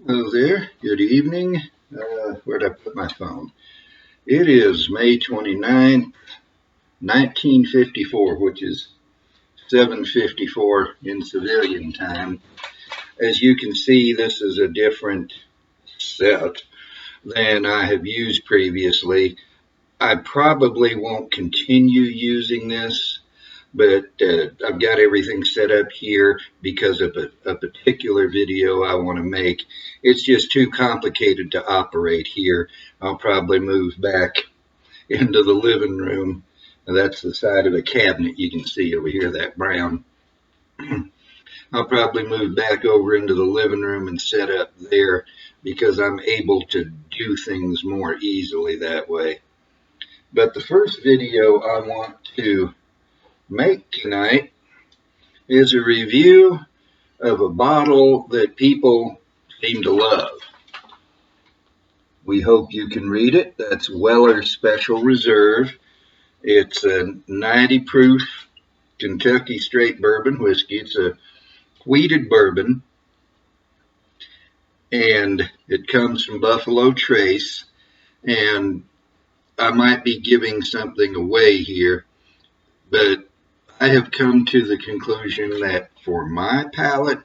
Hello there. Good evening. Where'd I put my phone? It is May 29th, 1954, which is 7:54 in civilian time. As you can see, this is a different set than I have used previously. I probably won't continue using this, but I've got everything set up here because of a particular video I want to make. It's just too complicated to operate here. I'll probably move back into the living room. That's the side of a cabinet you can see over here, that brown. I'll probably move back over into the living room and set up there because I'm able to do things more easily that way. But the first video I want to make tonight is a review of a bottle that people seem to love. We hope you can read it. That's Weller Special Reserve. It's a 90 proof Kentucky straight bourbon whiskey. It's a wheated bourbon, and it comes from Buffalo Trace. And I might be giving something away here, but I have come to the conclusion that for my palate,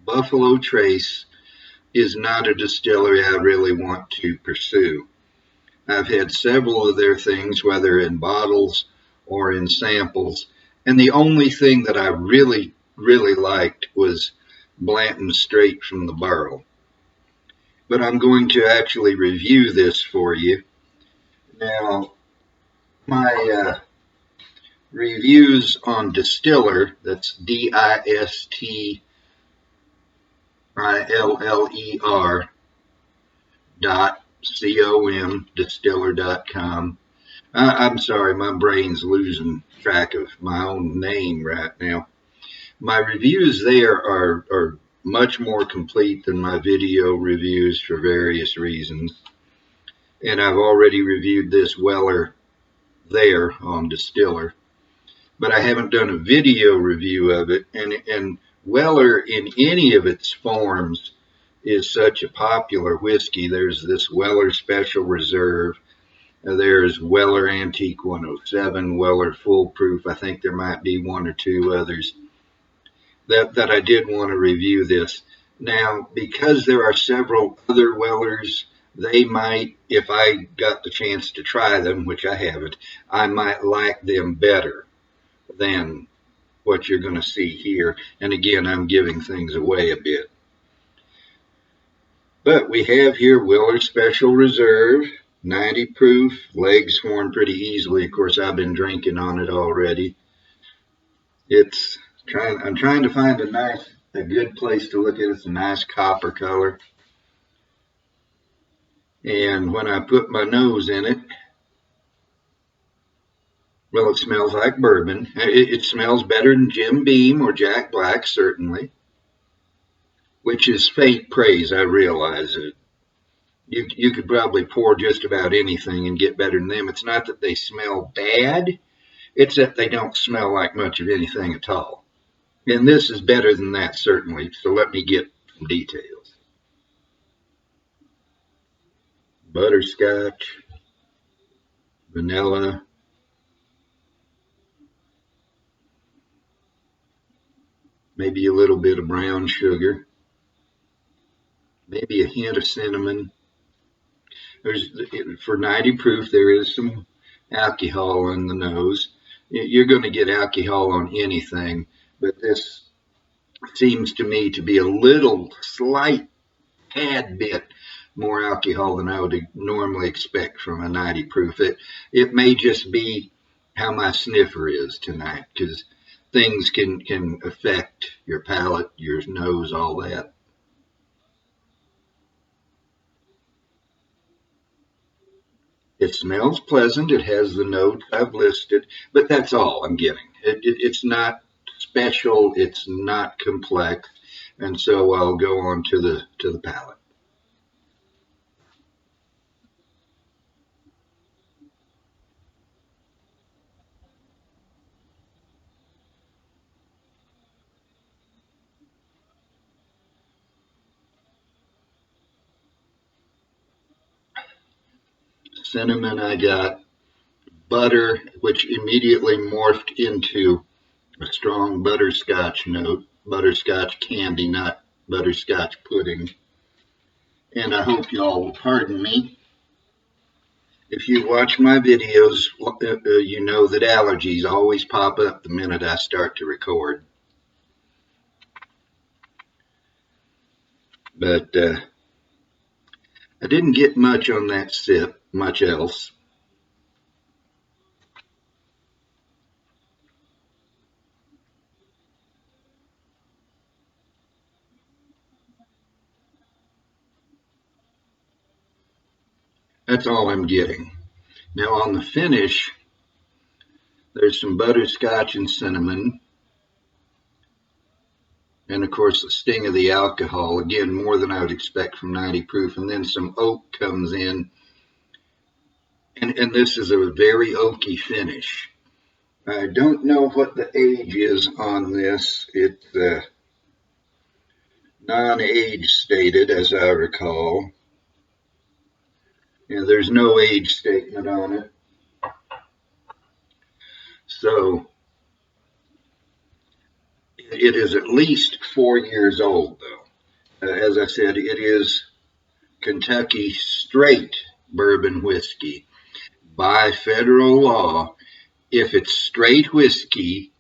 Buffalo Trace is not a distillery I really want to pursue. I've had several of their things, whether in bottles or in samples, and the only thing that I really liked was Blanton straight from the barrel. But I'm going to actually review this for you. Now, my reviews on Distiller, that's DISTILLER .com, distiller.com. I'm sorry, my brain's losing track of my own name right now. My reviews there are much more complete than my video reviews for various reasons. And I've already reviewed this Weller there on Distiller, but I haven't done a video review of it. And Weller in any of its forms is such a popular whiskey. There's this Weller Special Reserve. There's Weller Antique 107, Weller Full Proof. I think there might be one or two others that I did want to review this. Now, because there are several other Wellers, they might, if I got the chance to try them, which I haven't, I might like them better than what you're going to see here. And again, I'm giving things away a bit. But we have here Weller Special Reserve, 90 proof, legs worn pretty easily. Of course, I've been drinking on it already. I'm trying to find a good place to look at it. It's a nice copper color. And when I put my nose in it, well, it smells like bourbon. It smells better than Jim Beam or Jack Black, certainly, which is faint praise, I realize it. You could probably pour just about anything and get better than them. It's not that they smell bad, it's that they don't smell like much of anything at all. And this is better than that, certainly. So let me get some details. Butterscotch, vanilla, maybe a little bit of brown sugar, maybe a hint of cinnamon. For 90 proof, there is some alcohol in the nose. You're going to get alcohol on anything, but this seems to me to be a little slight tad bit more alcohol than I would normally expect from a 90 proof. It may just be how my sniffer is tonight, because things can affect your palate, your nose, all that. It smells pleasant. It has the notes I've listed, but that's all I'm getting. It's not special. It's not complex, and so I'll go on to the palate. cinnamon, I got butter, which immediately morphed into a strong butterscotch note, butterscotch candy, not butterscotch pudding. And I hope y'all will pardon me. If you watch my videos, you know that allergies always pop up the minute I start to record. But I didn't get much on that sip, much else. That's all I'm getting. Now on the finish, there's some butterscotch and cinnamon. And of course the sting of the alcohol, again, more than I would expect from 90 proof. And then some oak comes in. And this is a very oaky finish. I don't know what the age is on this. It's non-age stated, as I recall. And there's no age statement on it. So it is at least 4 years old, though. As I said, it is Kentucky straight bourbon whiskey. By federal law, if it's straight whiskey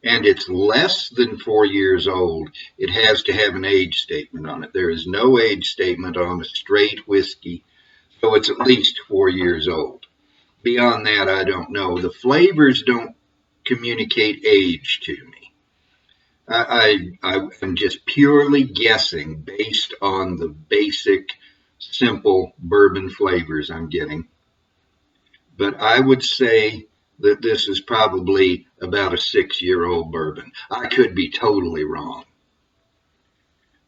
and it's less than 4 years old, it has to have an age statement on it. There is no age statement on a straight whiskey, so it's at least 4 years old. Beyond that, I don't know. The flavors don't communicate age to me. I'm just purely guessing based on the basic, simple bourbon flavors I'm getting. But I would say that this is probably about a 6-year-old bourbon. I could be totally wrong.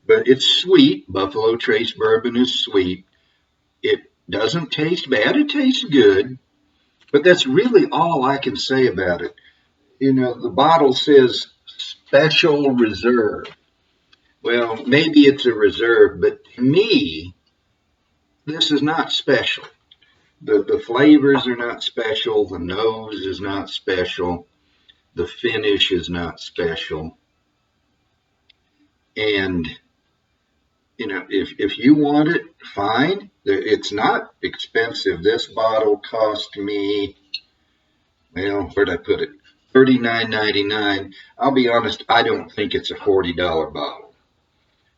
But it's sweet. Buffalo Trace bourbon is sweet. It doesn't taste bad. It tastes good. But that's really all I can say about it. You know, the bottle says special reserve. Well, maybe it's a reserve, but to me, this is not special. The flavors are not special. The nose is not special. The finish is not special. And, you know, if you want it, fine. It's not expensive. This bottle cost me, well, where'd I put it? $39.99. I'll be honest, I don't think it's a $40 bottle.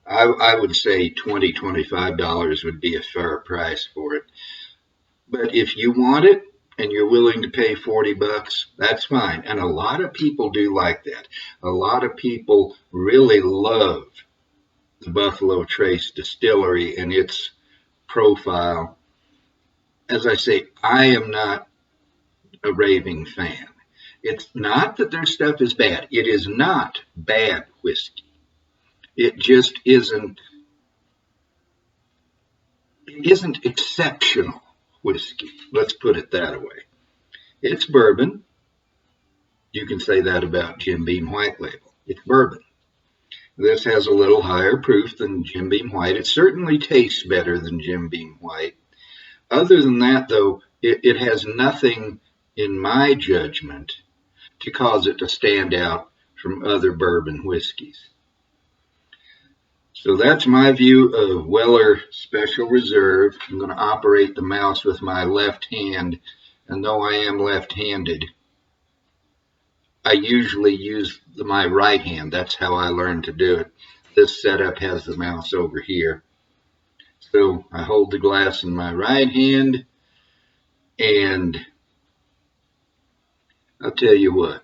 I would say $20, $25 would be a fair price for it. But if you want it and you're willing to pay $40, that's fine. And a lot of people do like that. A lot of people really love the Buffalo Trace Distillery and its profile. As I say, I am not a raving fan. It's not that their stuff is bad. It is not bad whiskey. It just isn't exceptional whiskey. Let's put it that way. It's bourbon. You can say that about Jim Beam White Label. It's bourbon. This has a little higher proof than Jim Beam White. It certainly tastes better than Jim Beam White. Other than that, though, it has nothing, in my judgment, to cause it to stand out from other bourbon whiskeys. So that's my view of Weller Special Reserve. I'm going to operate the mouse with my left hand, and though I am left-handed, I usually use my right hand. That's how I learned to do it. This setup has the mouse over here. So I hold the glass in my right hand, and I'll tell you what,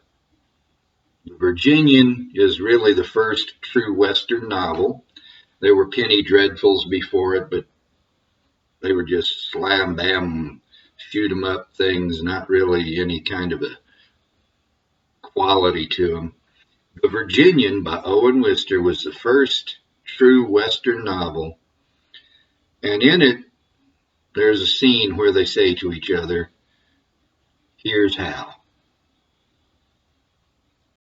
The Virginian is really the first true Western novel. There were penny dreadfuls before it, but they were just slam bam, shoot 'em up things, not really any kind of a quality to them. The Virginian by Owen Wister was the first true Western novel, and in it, there's a scene where they say to each other, "Here's how."